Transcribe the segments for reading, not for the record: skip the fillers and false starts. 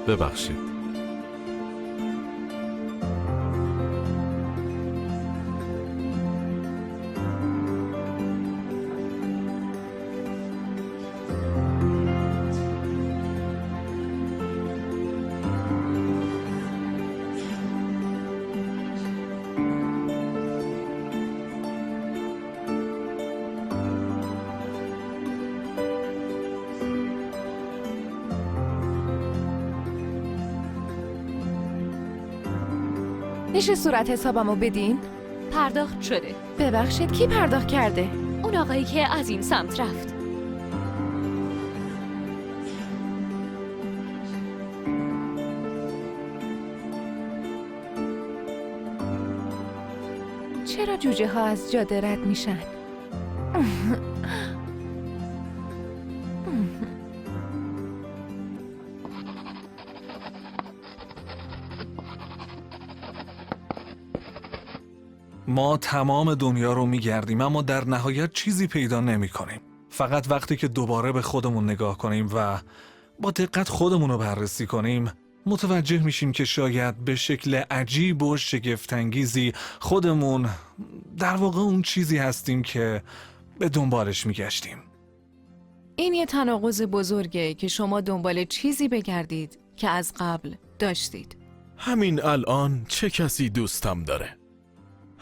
ببخشید. میشه صورت حسابمو بدین؟ پرداخت شده. ببخشید کی پرداخت کرده؟ اون آقایی که از این سمت رفت. چرا جوجه ها از جاده رد میشن؟ ما تمام دنیا رو میگردیم اما در نهایت چیزی پیدا نمی کنیم. فقط وقتی که دوباره به خودمون نگاه کنیم و با دقت خودمون رو بررسی کنیم متوجه میشیم که شاید به شکل عجیب و شگفت‌انگیزی خودمون در واقع اون چیزی هستیم که به دنبالش میگشتیم. این یه تناقض بزرگه که شما دنبال چیزی بگردید که از قبل داشتید. همین الان چه کسی دوستم داره؟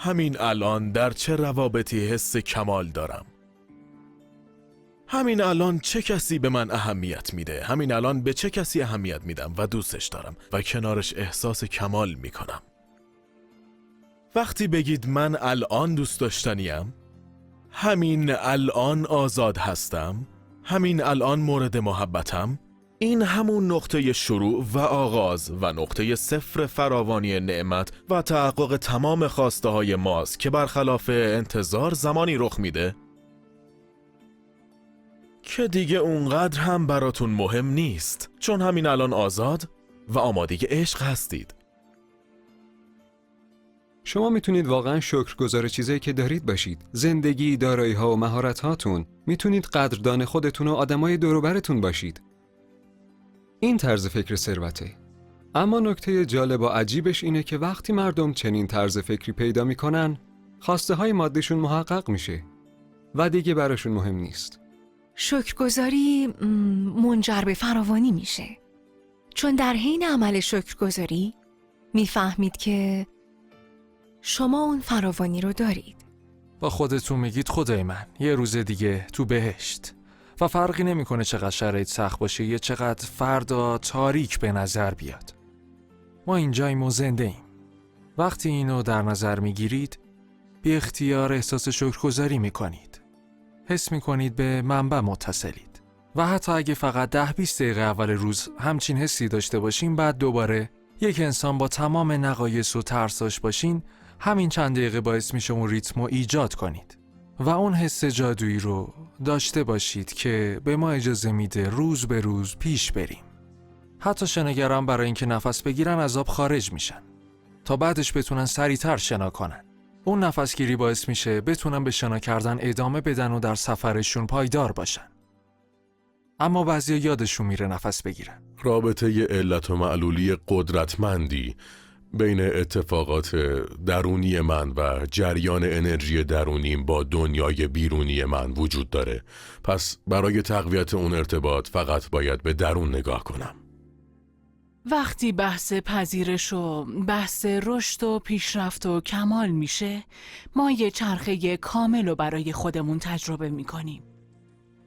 همین الان در چه روابطی حس کمال دارم؟ همین الان چه کسی به من اهمیت میده؟ همین الان به چه کسی اهمیت میدم و دوستش دارم و کنارش احساس کمال میکنم؟ وقتی بگید من الان دوست داشتنیم، همین الان آزاد هستم، همین الان مورد محبتم، این همون نقطه شروع و آغاز و نقطه صفر فراوانی نعمت و تحقق تمام خواسته های ماست که برخلاف انتظار زمانی رخ میده که دیگه اونقدر هم براتون مهم نیست، چون همین الان آزاد و آماده عشق هستید. شما میتونید واقعا شکرگزار چیزایی که دارید باشید. زندگی، دارایی‌ها و مهارت‌هاتون. میتونید قدردان خودتون و آدمای دور و برتون باشید. این طرز فکر ثروته. اما نکته جالب و عجیبش اینه که وقتی مردم چنین طرز فکری پیدا میکنن، خواسته های مادیشون محقق میشه و دیگه براشون مهم نیست. شکرگزاری منجر به فراوانی میشه. چون در حین عمل شکرگزاری میفهمید که شما اون فراوانی رو دارید. با خودتون میگید خدای من یه روز دیگه تو بهشت و فرقی نمیکنه چقدر شرایط سخت باشه یا چقدر فردا تاریک به نظر بیاد. ما اینجاییم و زنده ایم. وقتی اینو در نظر میگیرید بی اختیار احساس شکرگزاری میکنید. حس میکنید به منبع متصلید و حتی اگه فقط 10-20 دقیقه اول روز همچین حسی داشته باشین، بعد دوباره یک انسان با تمام نقایص و ترساش باشین، همین چند دقیقه باعث میشه اون ریتم رو ایجاد کنید و اون حس جادویی رو داشته باشید که به ما اجازه میده روز به روز پیش بریم. حتی شناگران برای اینکه نفس بگیرن از آب خارج میشن تا بعدش بتونن سریعتر شنا کنن. اون نفسگیری باعث میشه بتونن به شنا کردن ادامه بدن و در سفرشون پایدار باشن. اما بعضیا یادشون میره نفس بگیرن. رابطه علت و معلولی قدرتمندی بین اتفاقات درونی من و جریان انرژی درونیم با دنیای بیرونی من وجود داره. پس برای تقویت اون ارتباط فقط باید به درون نگاه کنم. وقتی بحث پذیرش و بحث رشد و پیشرفت و کمال میشه، ما یه چرخه کامل رو برای خودمون تجربه میکنیم.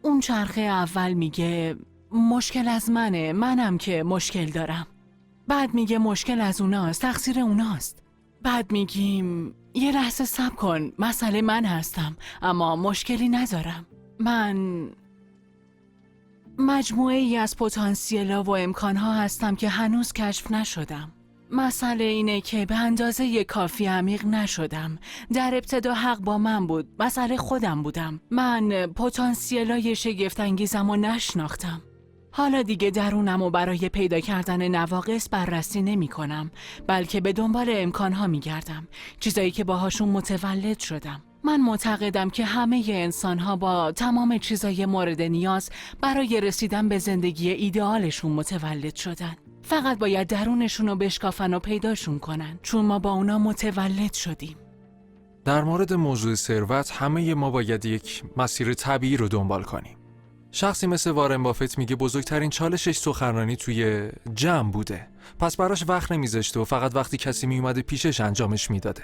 اون چرخه اول میگه مشکل از منم که مشکل دارم. بعد میگه مشکل از اوناست، تقصیر اوناست. بعد میگیم یه لحظه صبر کن، مسئله من هستم اما مشکلی ندارم. من مجموعه ای از پتانسیل‌ها و امکان‌ها هستم که هنوز کشف نشدم. مسئله اینه که به اندازه کافی عمیق نشدم. در ابتدا حق با من بود، مسئله خودم بودم. من پتانسیل‌های شگفت‌انگیزم رو نشناختم. حالا دیگه درونم و برای پیدا کردن نواقص بررسی نمی کنم، بلکه به دنبال امکانها می گردم، چیزایی که باهاشون متولد شدم. من معتقدم که همه انسان‌ها با تمام چیزای مورد نیاز برای رسیدن به زندگی ایدئالشون متولد شدن. فقط باید درونشون رو بشکافن و پیداشون کنن، چون ما با اونا متولد شدیم. در مورد موضوع ثروت همه ما باید یک مسیر طبیعی رو دنبال کنیم. شخصی مثل وارن بافت میگه بزرگترین چالشش سخنرانی توی جمع بوده. پس براش وقت نمیذاشته و فقط وقتی کسی میومده پیشش انجامش میداده.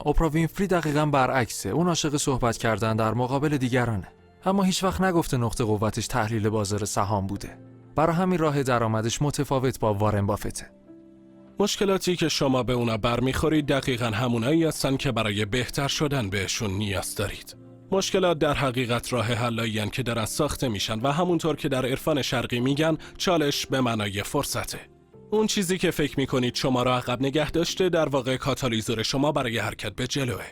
اوپرا وینفری دقیقاً برعکسه. اون عاشق صحبت کردن در مقابل دیگرانه. اما هیچ وقت نگفته نقطه قوتش تحلیل بازار سهام بوده. برای همین راه درآمدش متفاوت با وارن بافته. مشکلاتی که شما به اونا برمیخورید دقیقاً همونایی هستن که برای بهتر شدن بهشون نیاز دارید. مشکلات در حقیقت راه حلایی‌اند که دارن ساخته میشن و همونطور که در عرفان شرقی میگن چالش به معنای فرصته. اون چیزی که فکر میکنید شما را عقب نگه داشته در واقع کاتالیزور شما برای حرکت به جلوه.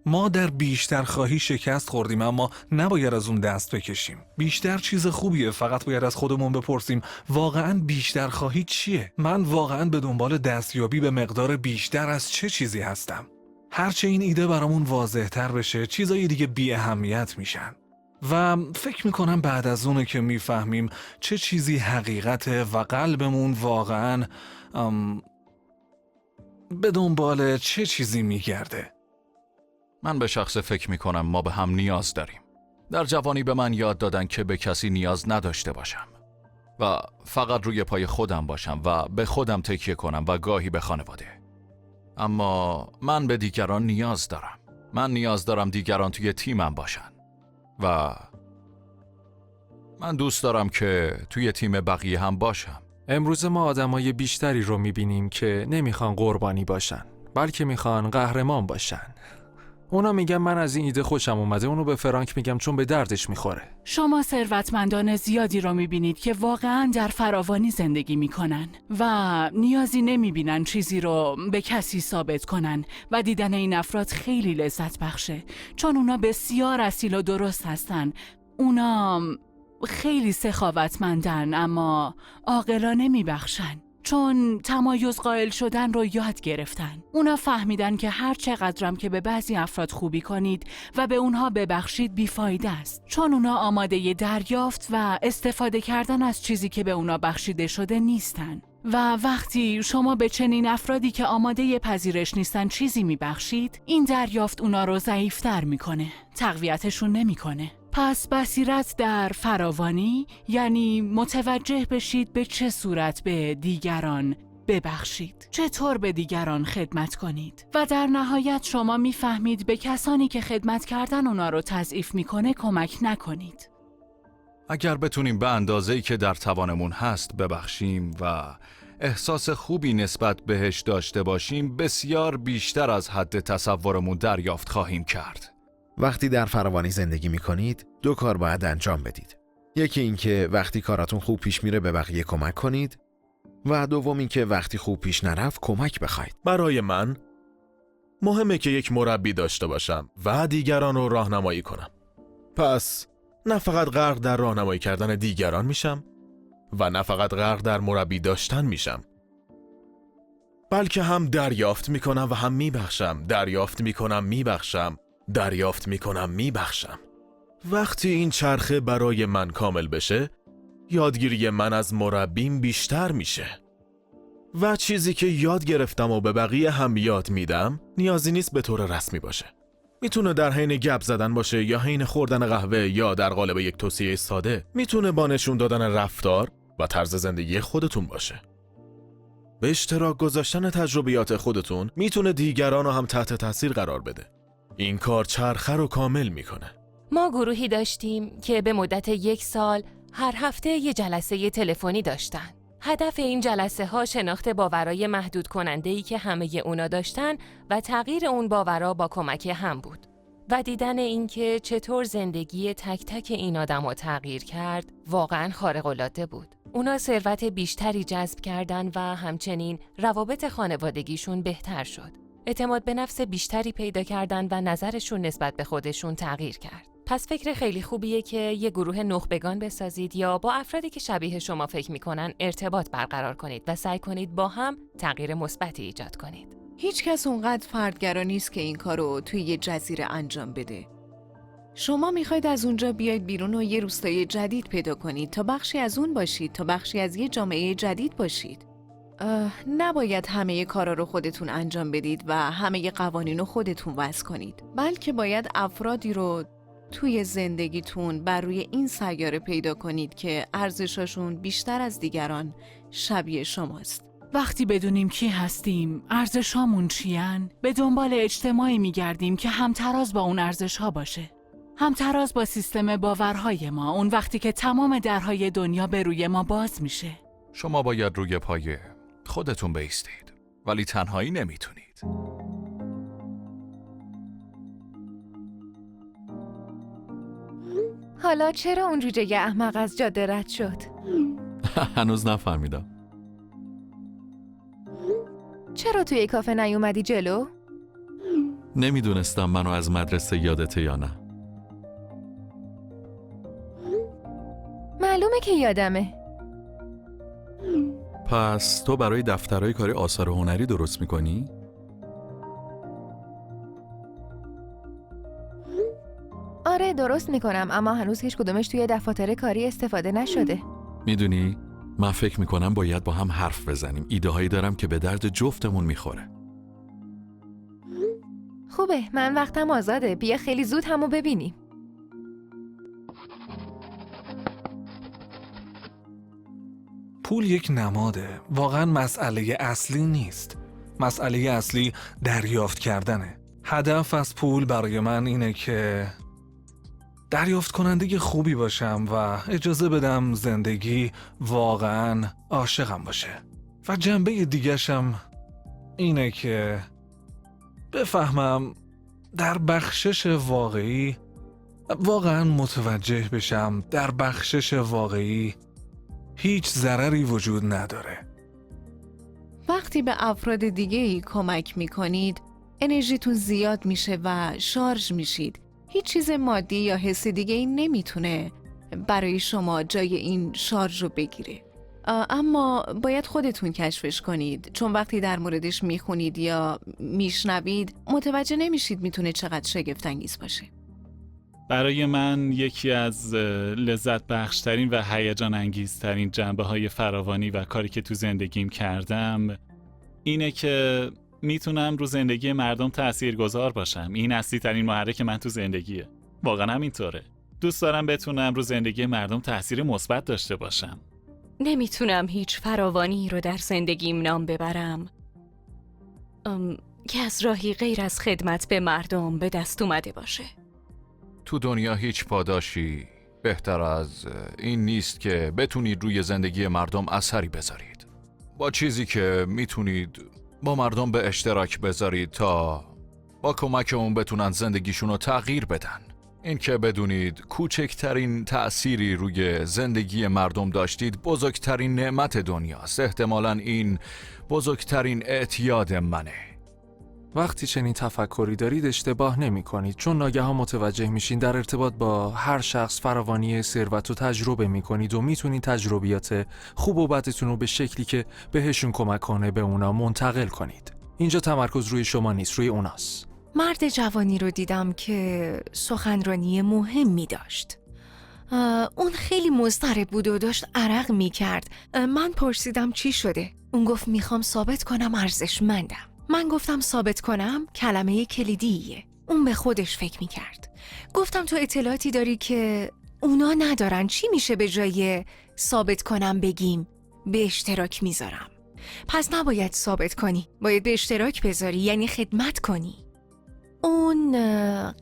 ما در بیشتر خواهی شکست خوردیم، اما نباید از اون دست بکشیم. بیشتر چیز خوبیه، فقط باید از خودمون بپرسیم واقعاً بیشتر خواهی چیه؟ من واقعاً به دنبال دستیابی به مقدار بیشتر از چه چیزی هستم؟ هرچه این ایده برامون واضح تر بشه، چیزای دیگه بی اهمیت میشن. و فکر میکنم بعد از اونه که میفهمیم چه چیزی حقیقته و قلبمون واقعاً به دنبال چه چیزی میگرده. من به شخص فکر میکنم ما به هم نیاز داریم. در جوانی به من یاد دادن که به کسی نیاز نداشته باشم و فقط روی پای خودم باشم و به خودم تکیه کنم و گاهی به خانواده. اما من به دیگران نیاز دارم. من نیاز دارم دیگران توی تیمم باشن و من دوست دارم که توی تیم بقیه هم باشم. امروز ما آدمای بیشتری رو میبینیم که نمیخوان قربانی باشن، بلکه میخوان قهرمان باشن. اونا میگن من از این ایده خوشم اومده، اونو به فرانک میگم چون به دردش میخوره. شما ثروتمندان زیادی رو میبینید که واقعاً در فراوانی زندگی میکنن و نیازی نمیبینن چیزی رو به کسی ثابت کنن و دیدن این افراد خیلی لذت بخشه، چون اونا بسیار اصیل و درست هستن. اونا خیلی سخاوتمندن اما عاقلانه میبخشن، چون تمایز قائل شدن رو یاد گرفتن. اونا فهمیدن که هر چقدرم که به بعضی افراد خوبی کنید و به اونها ببخشید بیفایده است، چون اونا آماده دریافت و استفاده کردن از چیزی که به اونا بخشیده شده نیستن. و وقتی شما به چنین افرادی که آماده پذیرش نیستن چیزی میبخشید، این دریافت اونا رو ضعیف‌تر میکنه، تقویتشون نمیکنه. پس بصیرت در فراوانی یعنی متوجه بشید به چه صورت به دیگران ببخشید، چطور به دیگران خدمت کنید و در نهایت شما میفهمید به کسانی که خدمت کردن اونا رو تضعیف میکنه کمک نکنید. اگر بتونیم به اندازه‌ای که در توانمون هست ببخشیم و احساس خوبی نسبت بهش داشته باشیم، بسیار بیشتر از حد تصورمون دریافت خواهیم کرد. وقتی در فراوانی زندگی می‌کنید، 2 کار باید انجام بدید. یکی این که وقتی کاراتون خوب پیش میره به بقیه کمک کنید و دوم اینکه وقتی خوب پیش نرفت کمک بخواید. برای من مهمه که یک مربی داشته باشم و دیگران رو راهنمایی کنم. پس نه فقط غرق در راهنمایی کردن دیگران میشم و نه فقط غرق در مربی داشتن میشم، بلکه هم دریافت میکنم و هم میبخشم، دریافت میکنم میبخشم، دریافت میکنم میبخشم. وقتی این چرخه برای من کامل بشه، یادگیری من از مربیم بیشتر میشه و چیزی که یاد گرفتم و به بقیه هم یاد میدم نیازی نیست به طور رسمی باشه. میتونه در حین گپ زدن باشه یا حین خوردن قهوه یا در قالب یک توصیه ساده. میتونه با نشون دادن رفتار و طرز زندگی خودتون باشه. به اشتراک گذاشتن تجربیات خودتون میتونه دیگران رو هم تحت تاثیر قرار بده. این کار چرخه رو کامل میکنه. ما گروهی داشتیم که به مدت 1 سال هر هفته یه جلسه تلفنی داشتن. هدف این جلسه ها شناخت باورای محدود کننده‌ای که همه اونا داشتن و تغییر اون باورا با کمک هم بود. و دیدن این که چطور زندگی تک تک این آدم‌ها تغییر کرد واقعاً خارق‌العاده بود. اونا ثروت بیشتری جذب کردن و همچنین روابط خانوادگیشون بهتر شد. اعتماد به نفس بیشتری پیدا کردن و نظرشون نسبت به خودشون تغییر کرد. پس فکر خیلی خوبیه که یه گروه نخبگان بسازید یا با افرادی که شبیه شما فکر میکنن ارتباط برقرار کنید و سعی کنید با هم تغییر مثبتی ایجاد کنید. هیچ کس اونقدر فردگرا نیست که این کارو توی یه جزیره انجام بده. شما میخواید از اونجا بیاید بیرون و یه روستای جدید پیدا کنید تا بخشی از اون باشید، تا بخشی از یه جامعه جدید باشید. نباید همه کارا رو خودتون انجام بدید و همه قوانین رو خودتون وضع کنید، بلکه باید افرادی رو توی زندگیتون بر روی این سیاره پیدا کنید که ارزشاشون بیشتر از دیگران شبیه شماست. وقتی بدونیم کی هستیم، ارزشامون چیان، به دنبال اجتماعی میگردیم که همتراز با اون ارزش‌ها باشه. همتراز با سیستم باورهای ما، اون وقتی که تمام درهای دنیا به روی ما باز میشه. شما باید روی پای خودتون بایستید، ولی تنهایی نمیتونید. حالا چرا اون جوجه احمق از جاده رد شد؟ هنوز نفهمیدم. چرا توی کافه نیومدی جلو؟ نمیدونستم منو از مدرسه یادته یا نه. معلومه که یادمه. پس تو برای دفترهای کاری آثار هنری درست میکنی؟ آره درست میکنم، اما هنوز هیچ کدومش توی دفاتر کاری استفاده نشده. میدونی من فکر میکنم باید با هم حرف بزنیم. ایده هایی دارم که به درد جفتمون میخوره. خوبه، من وقتم آزاده. بیا خیلی زود همو ببینیم. پول یک نماده، واقعا مسئله اصلی نیست. مسئله اصلی دریافت کردنه. هدف از پول برای من اینه که دریافت کننده خوبی باشم و اجازه بدم زندگی واقعا عاشقم باشه. و جنبه دیگه‌شم اینه که بفهمم در بخشش واقعی واقعا متوجه بشم در بخشش واقعی هیچ ضرری وجود نداره. وقتی به افراد دیگه‌ای کمک میکنید، انرژیتون زیاد میشه و شارژ میشید. هیچ چیز مادی یا حسی دیگه‌ای نمیتونه برای شما جای این شارژ رو بگیره. اما باید خودتون کشفش کنید، چون وقتی در موردش میخونید یا میشنوید متوجه نمیشید میتونه چقدر شگفت‌انگیز باشه. برای من یکی از لذت بخشترین و هیجان انگیزترین جنبه های فراوانی و کاری که تو زندگیم کردم اینه که میتونم رو زندگی مردم تاثیرگذار باشم. این اصلی ترین محرک من تو زندگیه. واقعا همینطوره. دوست دارم بتونم رو زندگی مردم تاثیر مثبت داشته باشم. نمیتونم هیچ فراوانی رو در زندگیم نام ببرم که از راهی غیر از خدمت به مردم به دست اومده باشه. تو دنیا هیچ پاداشی بهتر از این نیست که بتونید روی زندگی مردم اثری بذارید. با چیزی که میتونید با مردم به اشتراک بذارید تا با کمک اون بتونن زندگیشون رو تغییر بدن. این که بدونید کوچکترین تأثیری روی زندگی مردم داشتید بزرگترین نعمت دنیاست. احتمالاً این بزرگترین اعتیاد منه. وقتی چنین تفکری دارید اشتباه نمی کنید، چون ناگهان متوجه میشین در ارتباط با هر شخص فراوانی ثروت رو تجربه می کنید و میتونید تجربیات خوب و بدتون رو به شکلی که بهشون کمک کنه به اونا منتقل کنید. اینجا تمرکز روی شما نیست، روی اوناست. مرد جوانی رو دیدم که سخنرانی مهمی داشت. اون خیلی مضطرب بود و داشت عرق می کرد. من پرسیدم چی شده؟ اون گفت میخوام ثابت کنم ارزشمندم. من گفتم ثابت کنم کلمه کلیدیه. اون به خودش فکر می کرد. گفتم تو اطلاعاتی داری که اونا ندارن؟ چی میشه به جای ثابت کنم بگیم به اشتراک میذارم؟ پس نباید ثابت کنی، باید به اشتراک بذاری، یعنی خدمت کنی. اون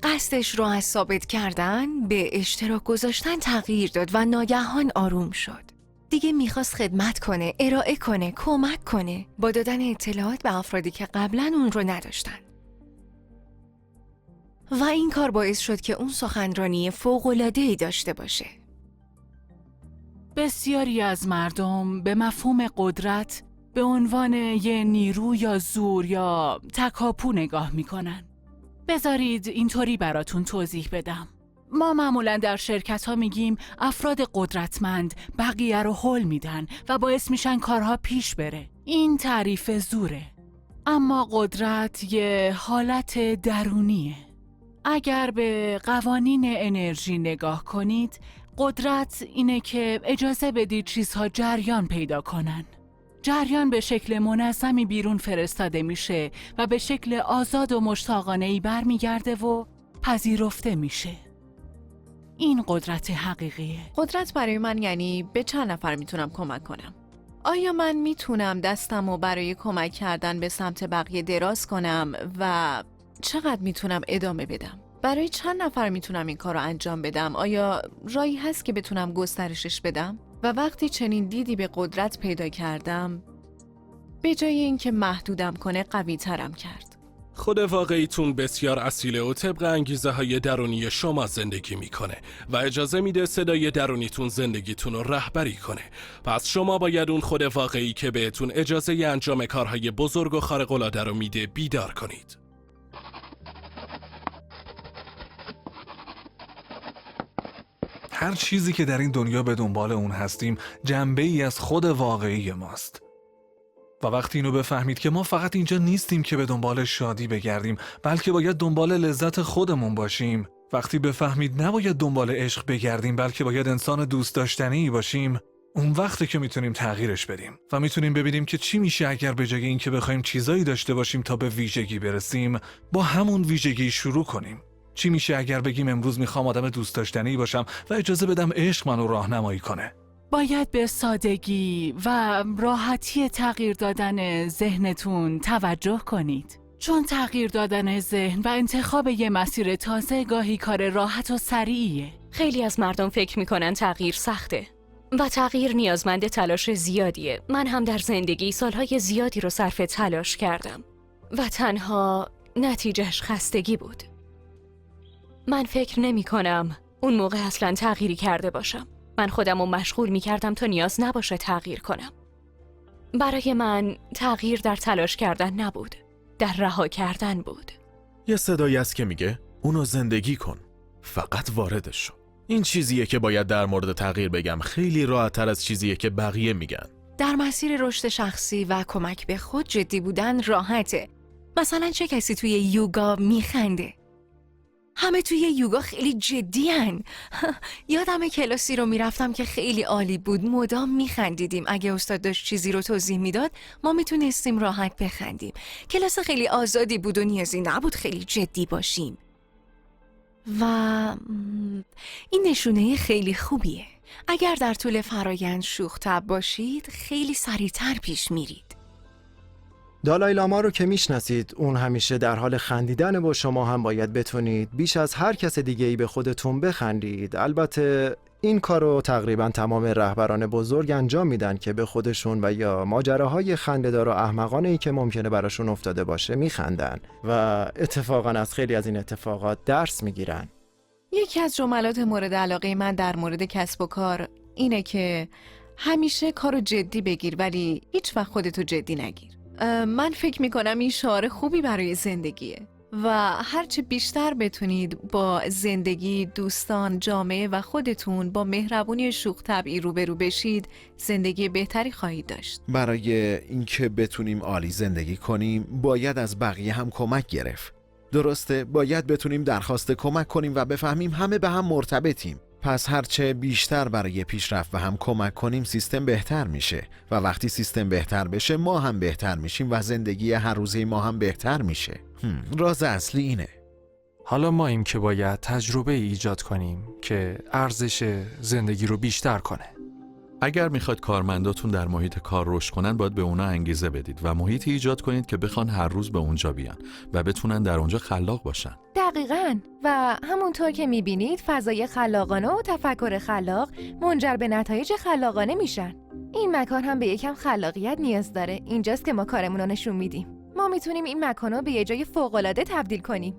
قصدش رو از ثابت کردن به اشتراک گذاشتن تغییر داد و ناگهان آروم شد. دیگه میخواست خدمت کنه، ارائه کنه، کمک کنه با دادن اطلاعات به افرادی که قبلا اون رو نداشتن. و این کار باعث شد که اون سخنرانی فوق‌العاده‌ای داشته باشه. بسیاری از مردم به مفهوم قدرت به عنوان یه نیرو یا زور یا تکاپو نگاه میکنن. بذارید اینطوری براتون توضیح بدم. ما معمولا در شرکت ها میگیم افراد قدرتمند بقیه رو هول میدن و باعث میشن کارها پیش بره. این تعریف زوره. اما قدرت یه حالت درونیه. اگر به قوانین انرژی نگاه کنید، قدرت اینه که اجازه بدید چیزها جریان پیدا کنن. جریان به شکل منظمی بیرون فرستاده میشه و به شکل آزاد و مشتاقانه‌ای برمیگرده و پذیرفته میشه. این قدرت حقیقیه. قدرت برای من یعنی به چند نفر میتونم کمک کنم؟ آیا من میتونم دستمو برای کمک کردن به سمت بقیه دراز کنم و چقدر میتونم ادامه بدم؟ برای چند نفر میتونم این کار رو انجام بدم؟ آیا راهی هست که بتونم گسترشش بدم؟ و وقتی چنین دیدی به قدرت پیدا کردم، به جای اینکه محدودم کنه قوی ترم کرد. خود واقعیتون بسیار اصیله و طبق انگیزه های درونی شما زندگی میکنه و اجازه میده صدای درونیتون زندگیتون رو رهبری کنه. پس شما باید اون خود واقعی که بهتون اجازه انجام کارهای بزرگ و خارق‌العاده رو میده بیدار کنید. هر چیزی که در این دنیا به دنبال اون هستیم جنبه‌ای از خود واقعی ماست. و وقتی اینو بفهمید که ما فقط اینجا نیستیم که به دنبال شادی بگردیم، بلکه باید دنبال لذت خودمون باشیم، وقتی بفهمید نباید دنبال عشق بگردیم بلکه باید انسان دوست داشتنی باشیم، اون وقته که میتونیم تغییرش بدیم و میتونیم ببینیم که چی میشه اگر به جای اینکه بخوایم چیزایی داشته باشیم تا به ویژگی برسیم، با همون ویژگی شروع کنیم. چی میشه اگر بگیم امروز میخوام آدم دوست داشتنی باشم و اجازه بدم عشق منو راهنمایی کنه. باید به سادگی و راحتی تغییر دادن ذهنتون توجه کنید. چون تغییر دادن ذهن و انتخاب یه مسیر تازه گاهی کار راحت و سریعیه. خیلی از مردم فکر میکنن تغییر سخته و تغییر نیازمند تلاش زیادیه. من هم در زندگی سالهای زیادی رو صرف تلاش کردم و تنها نتیجهش خستگی بود. من فکر نمی کنم اون موقع اصلا تغییری کرده باشم. من خودم رو مشغول می کردم تا نیاز نباشه تغییر کنم. برای من تغییر در تلاش کردن نبود، در رها کردن بود. یه صدایی هست که میگه اونو زندگی کن، فقط واردش شو. این چیزیه که باید در مورد تغییر بگم. خیلی راحت‌تر از چیزیه که بقیه میگن. در مسیر رشد شخصی و کمک به خود جدی بودن راحته. مثلا چه کسی توی یوگا میخنده؟ همه توی یوگا خیلی جدی‌ان. یادم کلاسی رو میرفتم که خیلی عالی بود، مدام میخندیدیم. اگه استاد داشت چیزی رو توضیح میداد ما میتونستیم راحت بخندیم. کلاس خیلی آزادی بود و نیازی نبود خیلی جدی باشیم. و این نشونه خیلی خوبیه. اگر در طول فرایند شوخ طبع باشید خیلی سریعتر پیش میرید. دالای لاما رو که میشناسید، اون همیشه در حال خندیدن و شما هم باید بتونید بیش از هر کس دیگه‌ای به خودتون بخندید. البته این کارو تقریبا تمام رهبران بزرگ انجام میدن که به خودشون و یا ماجراهای خنده‌دار و احمقانه‌ای که ممکنه براشون افتاده باشه میخندن و اتفاقا از خیلی از این اتفاقات درس میگیرن. یکی از جملات مورد علاقه من در مورد کسب و کار اینه که همیشه کارو جدی بگیر ولی هیچ وقت خودتو جدی نگیر. من فکر میکنم این شعار خوبی برای زندگیه و هرچه بیشتر بتونید با زندگی، دوستان، جامعه و خودتون با مهربونی شوخ طبعی روبرو بشید، زندگی بهتری خواهید داشت. برای اینکه بتونیم عالی زندگی کنیم باید از بقیه هم کمک گرفت. درسته، باید بتونیم درخواست کمک کنیم و بفهمیم همه به هم مرتبطیم. پس هرچه بیشتر برای پیشرفت و هم کمک کنیم سیستم بهتر میشه و وقتی سیستم بهتر بشه ما هم بهتر میشیم و زندگی هر روزه ما هم بهتر میشه. راز اصلی اینه. حالا ماییم که باید تجربه ایجاد کنیم که ارزش زندگی رو بیشتر کنه. اگر میخواید کارمنداتون در محیط کار رشد کنن باید به اونا انگیزه بدید و محیطی ایجاد کنید که بخوان هر روز به اونجا بیان و بتونن در اونجا خلاق باشن. دقیقاً. و همونطور که میبینید فضای خلاقانه و تفکر خلاق منجر به نتایج خلاقانه میشن. این مکان هم به یکم خلاقیت نیاز داره. اینجاست که ما کارمون رو نشون میدیم. ما میتونیم این مکان رو به یه جای فوق‌العاده تبدیل کنیم.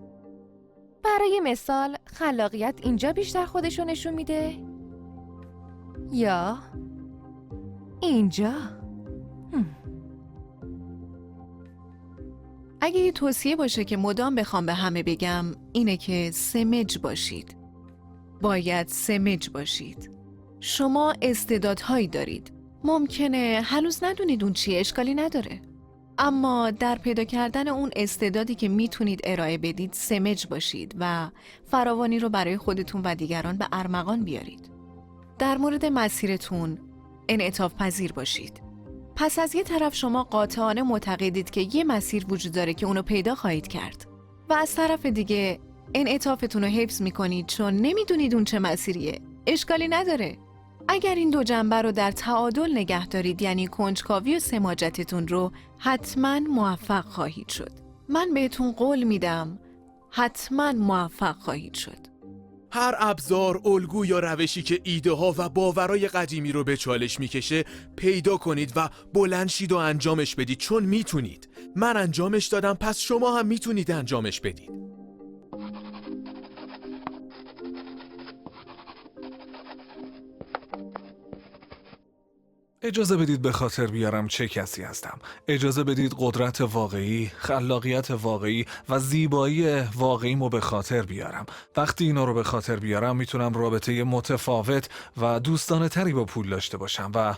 برای مثال خلاقیت اینجا بیشتر خودش رو نشون میده یا اینجا؟ اگه یه توصیه باشه که مدام بخوام به همه بگم اینه که سمج باشید. باید سمج باشید. شما استعدادهایی دارید. ممکنه هنوز ندونید اون چیه، اشکالی نداره. اما در پیدا کردن اون استعدادی که میتونید ارائه بدید سمج باشید و فراوانی رو برای خودتون و دیگران به ارمغان بیارید. در مورد مسیرتون انعطاف پذیر باشید. پس از یه طرف شما قاطعانه معتقدید که یه مسیر وجود داره که اونو پیدا خواهید کرد و از طرف دیگه انعطافتون رو حفظ میکنید چون نمیدونید اون چه مسیریه. اشکالی نداره. اگر این دو جنبه رو در تعادل نگه دارید یعنی کنجکاوی و سماجتتون رو حتما موفق خواهید شد. من بهتون قول میدم حتما موفق خواهید شد. هر ابزار، الگو یا روشی که ایده ها و باورای قدیمی رو به چالش میکشه پیدا کنید و بلند شید و انجامش بدید چون میتونید. من انجامش دادم پس شما هم میتونید انجامش بدید. اجازه بدید به خاطر بیارم چه کسی هستم. اجازه بدید قدرت واقعی، خلاقیت واقعی و زیبایی واقعیمو به خاطر بیارم. وقتی اینا رو به خاطر بیارم میتونم رابطه متفاوت و دوستانه تری با پول داشته باشم و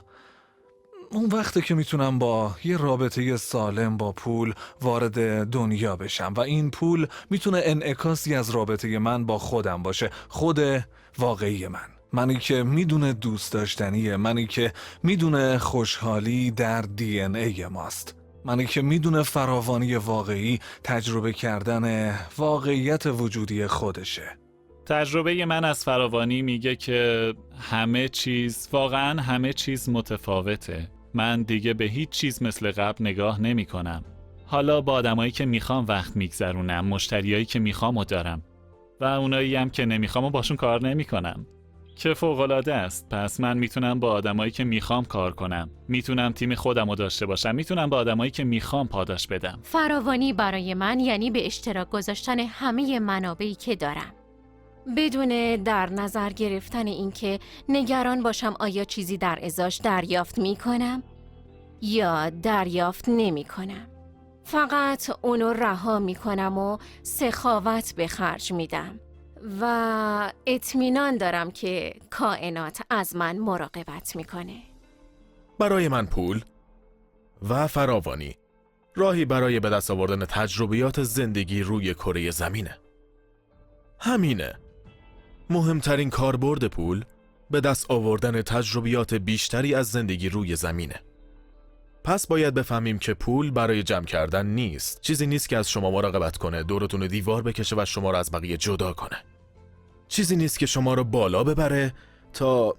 اون وقته که میتونم با یه رابطه سالم با پول وارد دنیا بشم و این پول میتونه انعکاسی از رابطه من با خودم باشه، خود واقعی من. منی که میدونه دوست داشتنیه، منی که میدونه خوشحالی در دی ان ای ماست، منی که میدونه فراوانی واقعی تجربه کردن واقعیت وجودی خودشه. تجربه من از فراوانی میگه که واقعا همه چیز متفاوته. من دیگه به هیچ چیز مثل قبل نگاه نمی کنم. حالا با آدمایی که میخوام وقت میگذرونم، مشتریایی که میخوامو دارم و اونایی هم که نمیخوامو باشون کار نمیکنم که فوق‌العاده است. پس من میتونم با آدمایی که میخوام کار کنم، میتونم تیم خودمو داشته باشم، میتونم با آدمایی که میخوام پاداش بدم. فراوانی برای من یعنی به اشتراک گذاشتن همه منابعی که دارم، بدون در نظر گرفتن اینکه نگران باشم آیا چیزی در ازاش دریافت میکنم یا دریافت نمیکنم. فقط اونو رها میکنم و سخاوت به خرج میدم و اطمینان دارم که کائنات از من مراقبت میکنه. برای من پول و فراوانی راهی برای به دست آوردن تجربیات زندگی روی کره زمینه. همینه. مهمترین کاربرد پول به دست آوردن تجربیات بیشتری از زندگی روی زمینه. پس باید بفهمیم که پول برای جمع کردن نیست. چیزی نیست که از شما مراقبت کنه، دورتون دیوار بکشه و شما رو از بقیه جدا کنه. چیزی نیست که شما رو بالا ببره تا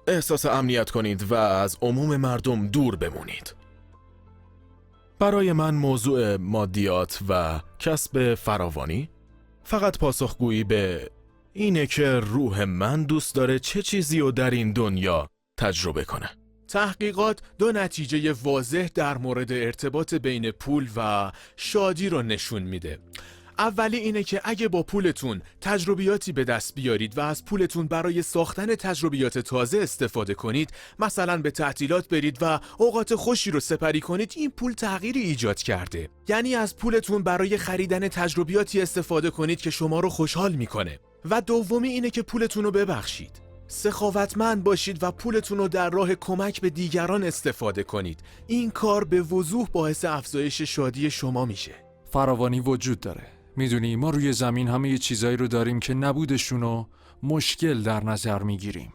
احساس امنیت کنید و از عموم مردم دور بمونید. برای من موضوع مادیات و کسب فراوانی فقط پاسخگویی به اینه که روح من دوست داره چه چیزی رو در این دنیا تجربه کنه. تحقیقات دو نتیجه واضح در مورد ارتباط بین پول و شادی رو نشون میده. اولی اینه که اگه با پولتون تجربیاتی به دست بیارید و از پولتون برای ساختن تجربیات تازه استفاده کنید، مثلا به تعطیلات برید و اوقات خوشی رو سپری کنید، این پول تغییری ایجاد کرده. یعنی از پولتون برای خریدن تجربیاتی استفاده کنید که شما رو خوشحال میکنه. و دومی اینه که پولتون رو ببخشید. سخاوتمند باشید و پولتون رو در راه کمک به دیگران استفاده کنید. این کار به وضوح باعث افزایش شادی شما میشه. فراوانی وجود داره. میدونی ما روی زمین همه یه چیزایی رو داریم که نبودشونو مشکل در نظر میگیریم.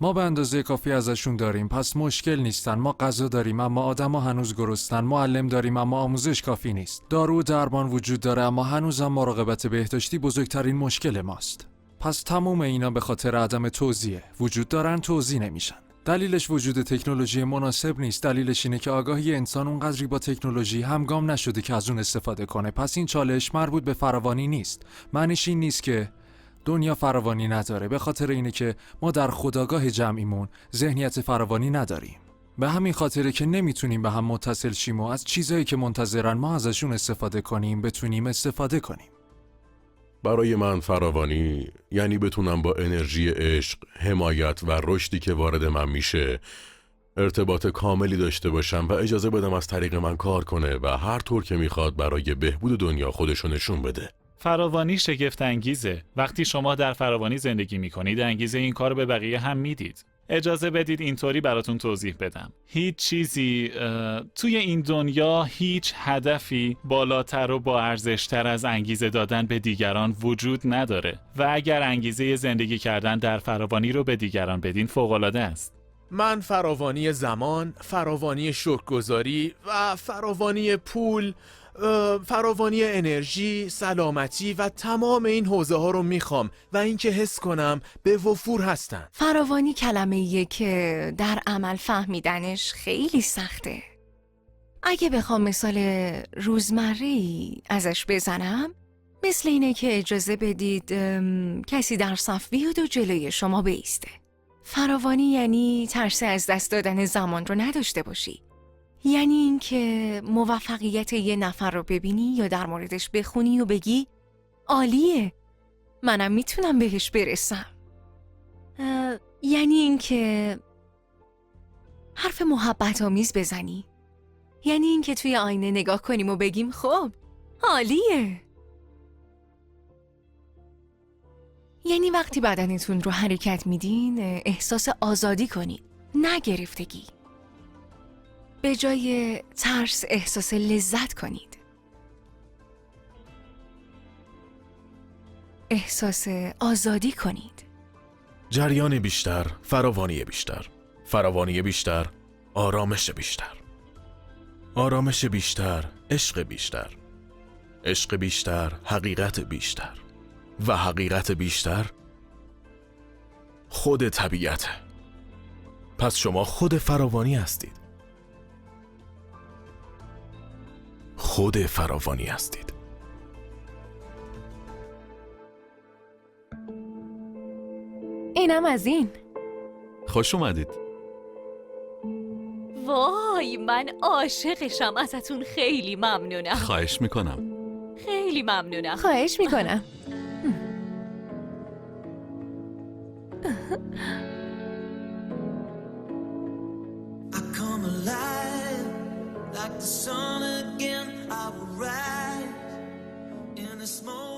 ما به اندازه کافی ازشون داریم، پس مشکل نیستن. ما غذا داریم اما آدما هنوز گرسنن. معلم داریم اما آموزش کافی نیست. دارو و درمان وجود داره اما هنوزم مراقبت بهداشتی بزرگترین مشکل ماست. پس تمام اینا به خاطر عدم توزیعه. وجود دارن، توزیع نمیشن. دلیلش وجود تکنولوژی مناسب نیست. دلیلش اینه که آگاهی انسان اونقدری با تکنولوژی همگام نشده که از اون استفاده کنه. پس این چالش مربوط به فراوانی نیست. معنیش این نیست که دنیا فراوانی نداره. به خاطر اینه که ما در خودآگاه جمعیمون ذهنیت فراوانی نداریم. به همین خاطره که نمیتونیم به هم متصل شیم و از چیزایی که منتظرن ما ازشون استفاده کنیم بتونیم استفاده کنیم. برای من فراوانی یعنی بتونم با انرژی عشق، حمایت و رشدی که وارد من میشه ارتباط کاملی داشته باشم و اجازه بدم از طریق من کار کنه و هر طور که میخواد برای بهبود دنیا خودشو نشون بده. فراوانی شگفت انگیزه. وقتی شما در فراوانی زندگی میکنید، انگیزه این کار به بقیه هم میدید. اجازه بدید اینطوری براتون توضیح بدم. هیچ چیزی توی این دنیا، هیچ هدفی بالاتر و با ارزشتر از انگیزه دادن به دیگران وجود نداره و اگر انگیزه زندگی کردن در فراوانی رو به دیگران بدین فوق‌العاده است. من فراوانی زمان، فراوانی شکرگزاری و فراوانی پول، فراوانی انرژی، سلامتی و تمام این حوزه ها رو میخوام و اینکه حس کنم به وفور هستن. فراوانی کلمه‌ایه که در عمل فهمیدنش خیلی سخته. اگه بخوام مثال روزمره‌ای ازش بزنم، مثل اینه که اجازه بدید کسی در صف بیاد و جلوی شما بایسته. فراوانی یعنی ترس از دست دادن زمان رو نداشته باشی. یعنی این که موفقیت یه نفر رو ببینی یا در موردش بخونی و بگی عالیه، منم میتونم بهش برسم. یعنی این که حرف محبت آمیز بزنی. یعنی این که توی آینه نگاه کنیم و بگیم خب عالیه. یعنی وقتی بدنتون رو حرکت میدین احساس آزادی کنید، نه گرفتگی. به جای ترس احساس لذت کنید. احساس آزادی کنید. جریان بیشتر، فراوانی بیشتر، فراوانی بیشتر، آرامش بیشتر، آرامش بیشتر، عشق بیشتر، عشق بیشتر، حقیقت بیشتر و حقیقت بیشتر خود طبیعته. پس شما خود فراوانی هستید. خود فراوانی هستید. اینم از این. خوش اومدید. وای من عاشقشم، ازتون خیلی ممنونم. خواهش میکنم. خیلی ممنونم. خواهش میکنم. Like the sun again, I will rise in a small